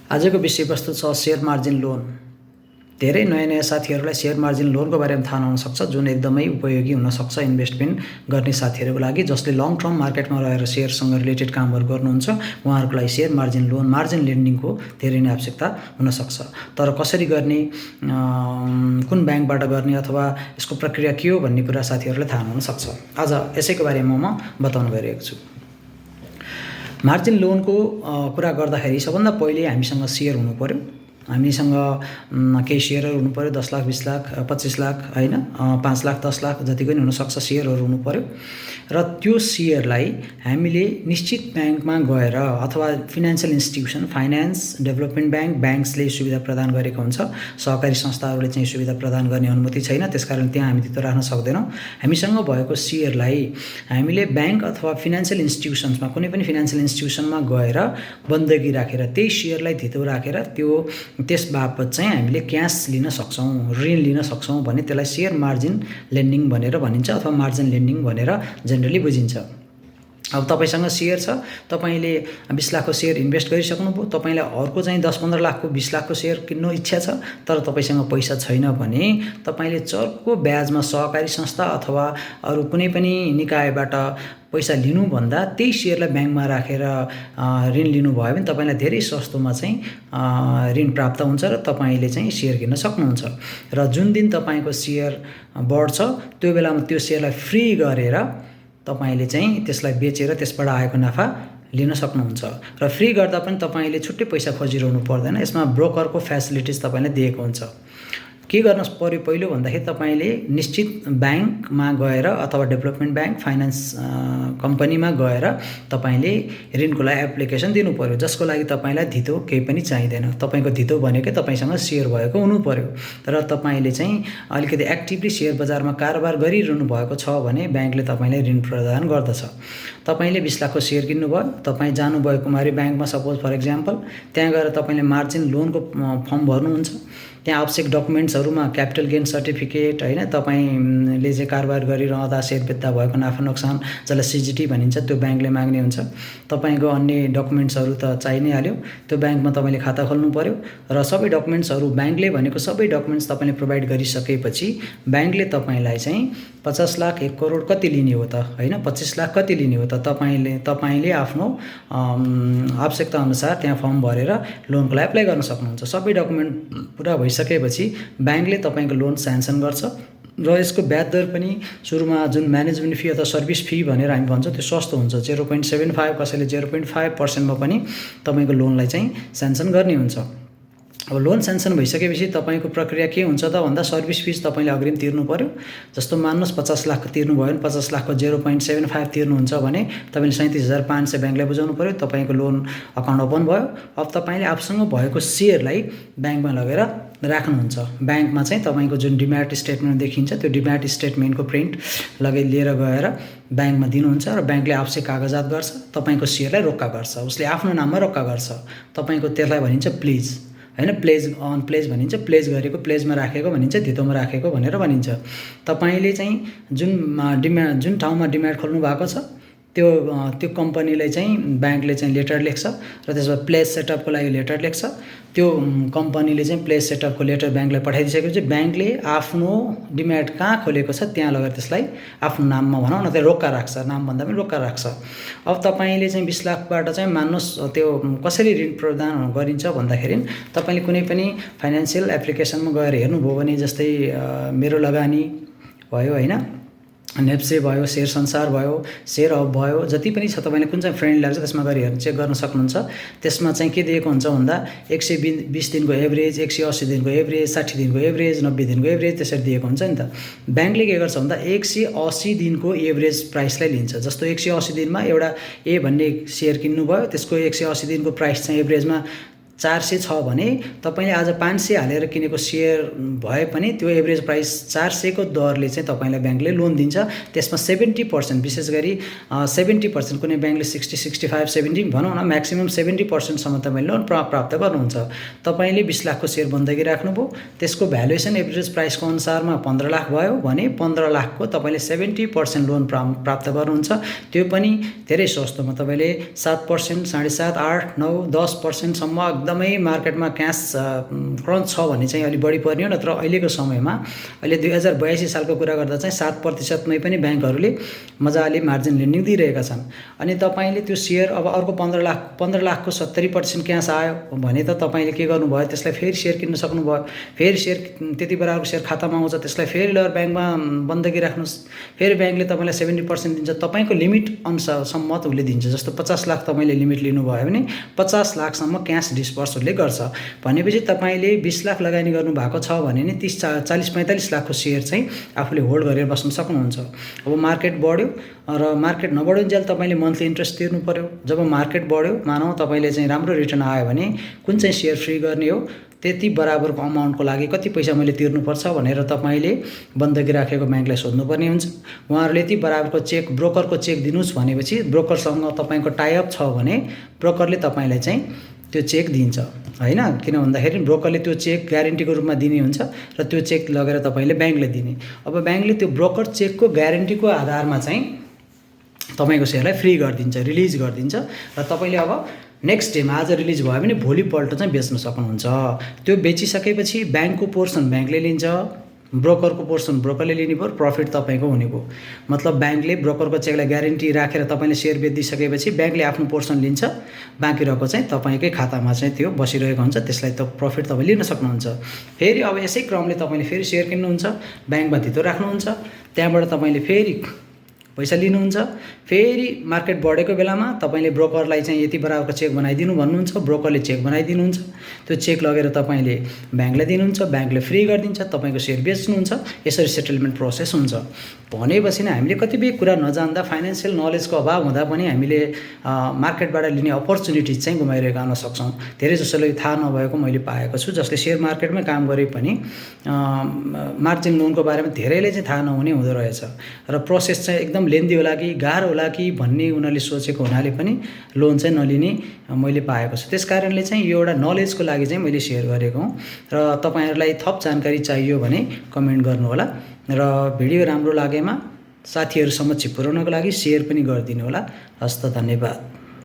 आजको विषयवस्तु छ सेयर मार्जिन लोन। धेरै नयाँ साथीहरूलाई सेयर मार्जिन लोनको बारेमा थाहा नहुन सक्छ, जुन एकदमै उपयोगी हुन सक्छ इन्भेस्टमेन्ट गर्ने साथीहरूको लागि, जसले लङ टर्म मार्केटमा रहेर सेयरसँग रिलेटेड कामहरू गर्नुहुन्छ। उहाँहरूको लागि सेयर मार्जिन लोन, मार्जिन लेन्डिङको धेरै नै आवश्यकता हुन सक्छ। तर कसरी गर्ने, कुन ब्याङ्कबाट गर्ने अथवा यसको प्रक्रिया के हो भन्ने कुरा साथीहरूलाई थाहा नहुन सक्छ। आज यसैको बारेमा म बताउन गइरहेको छु। मार्जिन लोनको कुरा गर्दाखेरि सबभन्दा पहिले हामीसँग सेयर हुनु पर्यो। हामीसँग केही सेयरहरू हुनु पर्यो, 10 लाख 20 लाख 25 लाख होइन, 5 लाख 10 लाख जतिको पनि हुनसक्छ सेयरहरू हुनु पर्यो। र त्यो सेयरलाई हामीले निश्चित ब्याङ्कमा गएर अथवा फिनान्सियल इन्स्टिट्युसन, फाइनेन्स डेभलपमेन्ट ब्याङ्क्सले सुविधा प्रदान गरेको हुन्छ। सहकारी संस्थाहरूले चाहिँ सुविधा प्रदान गर्ने अनुमति छैन, त्यसकारण त्यहाँ हामी त्यो राख्न सक्दैनौँ। हामीसँग भएको सेयरलाई हामीले ब्याङ्क अथवा फिनान्सियल इन्स्टिट्युसन्समा, कुनै पनि फिनान्सियल इन्स्टिट्युसनमा गएर बन्दगी राखेर त्यही सेयरलाई धितो राखेर त्यस बापत चाहिँ हामीले क्यास लिन सक्छौँ, ऋण लिन सक्छौँ भने त्यसलाई सेयर मार्जिन लेन्डिङ भनेर भनिन्छ अथवा मार्जिन लेन्डिङ भनेर जेनरली बुझिन्छ। अब तपाईसँग सेयर छ, तपाईले 20 लाखको सेयर इन्भेस्ट गरिसक्नुभयो, तपाईलाई अर्को चाहिँ 10-15 लाखको 20 लाखको सेयर किन्नु इच्छा छ, तर तपाईसँग पैसा छैन भने तपाईले चर्को ब्याजमा सहकारी संस्था अथवा अरू कुनै पनि निकायबाट पैसा लिनुभन्दा त्यही सेयरलाई ब्याङ्कमा राखेर ऋण लिनुभयो भने तपाईलाई धेरै सस्तोमा चाहिँ ऋण प्राप्त हुन्छ र तपाईले चाहिँ सेयर किन्न सक्नुहुन्छ। र जुन दिन तपाईको सेयर बढ्छ त्यो बेलामा त्यो सेयरलाई फ्री गरेर तपाईले चाहिँ त्यसलाई बेचेर त्यसबाट आएको नाफा लिन सक्नुहुन्छ। र फ्री गर्दा पनि तपाईले छुट्टै पैसा खोजिरहनु पर्दैन। यसमा ब्रोकरको फ्यासिलिटिज तपाईलाई दिएको हुन्छ। के गर्न पर्यो पहिलो भन्दाखेरि तपाईले निश्चित ब्याङ्कमा गएर अथवा डेभलपमेन्ट ब्याङ्क, फाइनान्स कम्पनीमा गएर तपाईले ऋणको लागि एप्लिकेसन दिनु पर्यो, जसको लागि तपाईलाई धितो केही पनि चाहिँदैन। तपाईको धितो भनेकै तपाईसँग सेयर भएको हुनु पर्यो र तपाईले चाहिँ अलिकति एक्टिभली सेयर बजारमा कारोबार गरिरहनु भएको छ भने ब्याङ्कले तपाईलाई ऋण प्रदान गर्दछ। तपाईले 20 लाखको सेयर किन्नुभयो, तपाई जानुभयो कुमारी ब्याङ्कमा सपोज फर एक्जाम्पल, त्यहाँ गएर तपाईले मार्जिन लोनको फर्म भर्नुहुन्छ। त्यहाँ आवश्यक डकुमेन्ट्सहरूमा क्यापिटल गेन सर्टिफिकेट होइन, तपाईले चाहिँ कारोबार गरिरहँदा सेयर बेच्दा भएको नाफा नोक्सान, जसलाई सिजिटी भनिन्छ, त्यो ब्याङ्कले माग्ने हुन्छ। तपाईको अन्य डकुमेन्ट्सहरू त चाहि नै हाल्यो। त्यो ब्याङ्कमा तपाईले खाता खोल्नु पर्यो र सबै डकुमेन्ट्सहरू ब्याङ्कले भनेको सबै डकुमेन्ट्स तपाईले प्रोभाइड गरिसकेपछि ब्याङ्कले तपाईलाई चाहिँ 50 लाख 1 करोड कति लिने हो त होइन, 25 लाख कति लिने हो त, तपाईले आफ्नो आवश्यकता अनुसार त्यहाँ फर्म भरेर लोनको लागि एप्लाई गर्न सक्नुहुन्छ। सबै डकुमेन्ट पुरा भइसकेपछि ब्याङ्कले तपाईको लोन स्याङ्सन गर्छ र यसको ब्याज दर पनि सुरुमा जुन म्यानेजमेन्ट फी अथवा सर्भिस फी भनेर हामी भन्छौँ त्यो सस्तो हुन्छ। 0.75, कसैले 0.5% मा पनि तपाईको लोनलाई चाहिँ स्याङ्सन गर्ने हुन्छ। अब लोन स्याङ्सन भइसकेपछि तपाईको प्रक्रिया के हुन्छ त भन्दा सर्भिस फिज तपाईले अग्रिम तिर्नु पर्यो। जस्तो मान्नुहोस् 50 लाख तिर्नु भयो भने 50 लाखको 0.75 तिर्नुहुन्छ भने तपाईले 37,500 ब्याङ्कलाई बुझाउनु पर्यो। तपाईको लोन अकाउन्ट ओपन भयो। अब तपाईले आफूसँग भएको सेयरलाई ब्याङ्कमा लगेर राख्नुहुन्छ। ब्याङ्कमा चाहिँ तपाईको जुन डिम्याट स्टेटमेन्ट देखिन्छ त्यो डिम्याट स्टेटमेन्टको प्रिन्ट लिएर गएर ब्याङ्कमा दिनुहुन्छ र ब्याङ्कले आवश्यक कागजात गर्छ, तपाईको सेयरलाई रोक्का गर्छ, उसले आफ्नो नाममा रोक्का गर्छ। तपाईको त्यसलाई भनिन्छ प्लेज होइन, प्लेज अन प्लेज भनिन्छ, प्लेज गरेको, प्लेजमा राखेको भनिन्छ, धितोमा राखेको भनेर भनिन्छ। तपाईले चाहिँ जुन ठाउँमा डिम्याट खोल्नु भएको छ त्यो कम्पनीलाई चाहिँ ब्याङ्कले चाहिँ लेटर लेख्छ र त्यसमा प्लेज सेटअपको लागि लेटर लेख्छ। त्यो कम्पनीले चाहिँ प्लेज सेटअपको लेटर ब्याङ्कलाई पठाइदिसकेपछि ब्याङ्कले आफ्नो डिम्याट कहाँ खोलेको छ त्यहाँ लगेर त्यसलाई आफ्नो नाममा भनौँ न, त्यो रोक्का राख्छ, नाम भन्दा पनि रोक्का राख्छ। अब तपाईले चाहिँ 20 लाखबाट चाहिँ मान्नुहोस् त्यो कसरी ऋण प्रदान गरिन्छ भन्दाखेरि तपाईले कुनै पनि फाइनेन्सियल एप्लिकेसनमा गएर हेर्नुभयो भने, जस्तै मेरो लगानी भयो होइन, नेप्से भयो, शेयर संसार भयो, शेयर हब भयो, जति पनि छ तपाईले कुन चाहिँ फ्रेन्ड लाग्छ त्यसमा गएर चेक गर्न सक्नुहुन्छ। त्यसमा चाहिँ के दिएको हुन्छ भन्दा 120 दिनको एभरेज, 180 दिनको एभरेज, 60 दिनको एभरेज, 90 दिनको एभरेज त्यसरी दिएको हुन्छ नि त। ब्याङ्कले के गर्छ भन्दा 180 दिनको एभरेज प्राइसलाई लिन्छ। जस्तो 180 दिनमा एउटा ए भन्ने सेयर किन्नुभयो, त्यसको 180 दिनको प्राइस चाहिँ एभरेजमा 400 छ भने तपाईले आज 500 हालेर किनेको सेयर भए पनि त्यो एभरेज प्राइस 400 को दरले चाहिँ तपाईलाई ब्याङ्कले लोन दिन्छ। त्यसमा 70%, विशेष गरी 70%, कुनै ब्याङ्कले 60, 65, 70 भनौँ न, म्याक्सिमम 70% सम्म तपाईले लोन प्राप्त गर्नुहुन्छ। तपाईले 20 लाखको सेयर बन्दगी राख्नुभयो, त्यसको भ्यालुएसन एभरेज प्राइसको अनुसारमा 15 लाख भयो भने 15 लाखको तपाईले 70% लोन प्राप्त गर्नुहुन्छ। त्यो पनि धेरै सस्तोमा, तपाईले 7%, 7.5, 8, 9, 10% सम्म एकदमै मार्केटमा क्यास क्रन्च छ भने चाहिँ अलिक बढी पर्ने हो। नत्र अहिलेको समयमा अहिले 2082 सालको कुरा गर्दा चाहिँ 7%मै पनि ब्याङ्कहरूले मजाले मार्जिन लेन्डिङ दिइरहेका छन्। अनि तपाईँले त्यो सेयर अब अर्को 15 लाखको 70% क्यास आयो भने त तपाईँले के गर्नुभयो, त्यसलाई फेरि सेयर किन्न सक्नुभयो। फेरि सेयर त्यति बराबरको सेयर खातामा आउँछ, त्यसलाई फेरि लगेर ब्याङ्कमा बन्दकी राख्नुहोस्, फेरि ब्याङ्कले तपाईँलाई 70% दिन्छ। तपाईँको लिमिट अनुसारसम्म उसले दिन्छ। जस्तो 50 लाख तपाईँले लिमिट लिनुभयो भने 50 लाखसम्म क्यास डिस्पर्स उसले गर्छ। भनेपछि तपाईँले 20 लाख लगानी गर्नुभएको छ भने नि 30, 40, 45 लाखको सेयर चाहिँ आफूले होल्ड गरेर बस्न सक्नुहुन्छ। अब मार्केट बढ्यो र मार्केट नबढुन्जेल तपाईँले मन्थली इन्ट्रेस्ट तिर्नु पर्यो। जब मार्केट बढ्यो, मानौँ तपाईँले चाहिँ राम्रो रिटर्न आयो भने कुन चाहिँ सेयर फ्री गर्ने हो, त्यति बराबरको अमाउन्टको लागि कति पैसा मैले तिर्नुपर्छ भनेर तपाईँले बन्दकी राखेको ब्याङ्कलाई सोध्नुपर्ने हुन्छ। उहाँहरूले यति बराबरको चेक, ब्रोकरको चेक दिनुहोस् भनेपछि ब्रोकरसँग तपाईँको टाइअप छ भने ब्रोकरले तपाईँलाई चाहिँ त्यो चेक दिन्छ हैन। किन भन्दाखेरि ब्रोकरले त्यो चेक ग्यारेन्टीको रूपमा दिने हुन्छ र त्यो चेक लगेर तपाईँले ब्याङ्कले दिने। अब ब्याङ्कले त्यो ब्रोकर चेकको ग्यारेन्टीको आधारमा चाहिँ तपाईँको सेयरलाई फ्री गरिदिन्छ, रिलिज गरिदिन्छ र तपाईँले अब नेक्स्ट डेमा आज रिलिज भयो भने भोलिपल्ट चाहिँ बेच्न सक्नुहुन्छ। त्यो बेचिसकेपछि ब्याङ्कको पोर्सन ब्याङ्कले लिन्छ, ब्रोकरको पोर्सन ब्रोकरले लिने भयो, प्रफिट तपाईँको हुने भयो। मतलब ब्याङ्कले ब्रोकरको चेकलाई ग्यारेन्टी राखेर तपाईँले सेयर बेचिसकेपछि ब्याङ्कले आफ्नो पोर्सन लिन्छ, बाँकी रहेको चाहिँ तपाईँकै खातामा चाहिँ त्यो बसिरहेको हुन्छ, त्यसलाई त प्रफिट तपाईँ लिन सक्नुहुन्छ। फेरि अब यसै क्रमले तपाईँले फेरि सेयर किन्नुहुन्छ, ब्याङ्कमा धितो राख्नुहुन्छ, त्यहाँबाट तपाईँले फेरि पैसा लिनुहुन्छ। फेरि मार्केट बढेको बेलामा तपाईँले ब्रोकरलाई चाहिँ यति बराबरको चेक बनाइदिनु भन्नुहुन्छ, ब्रोकरले चेक बनाइदिनुहुन्छ, त्यो चेक लगेर तपाईँले ब्याङ्कलाई दिनुहुन्छ, ब्याङ्कले फ्री गरिदिन्छ, तपाईँको सेयर बेच्नुहुन्छ। यसरी सेटलमेन्ट प्रोसेस हुन्छ। भनेपछि नै हामीले कतिपय कुरा नजान्दा, फाइनेन्सियल नलेजको अभाव हुँदा पनि हामीले मार्केटबाट लिने अपर्च्युनिटिज चाहिँ गुमाइरहेका हुन सक्छौँ। धेरै जसोले थाहा नभएको मैले पाएको छु, जसले सेयर मार्केटमै काम गरे पनि मार्जिन लोनको बारेमा धेरैले चाहिँ थाहा नहुने हुँदो रहेछ र प्रोसेस चाहिँ एकदम लेन्दी होला कि गाह्रो होला कि भन्ने उनीहरूले सोचेको हुनाले पनि लोन चाहिँ नलिने मैले पाएको छु। त्यस कारणले चाहिँ यो एउटा नलेजको लागि चाहिँ मैले सेयर गरेको हुँ र तपाईँहरूलाई थप जानकारी चाहियो भने कमेन्ट गर्नुहोला र भिडियो राम्रो लागेमा साथीहरूसम्म पुर्याउनको लागि सेयर पनि गरिदिनु होला। हस्त, धन्यवाद।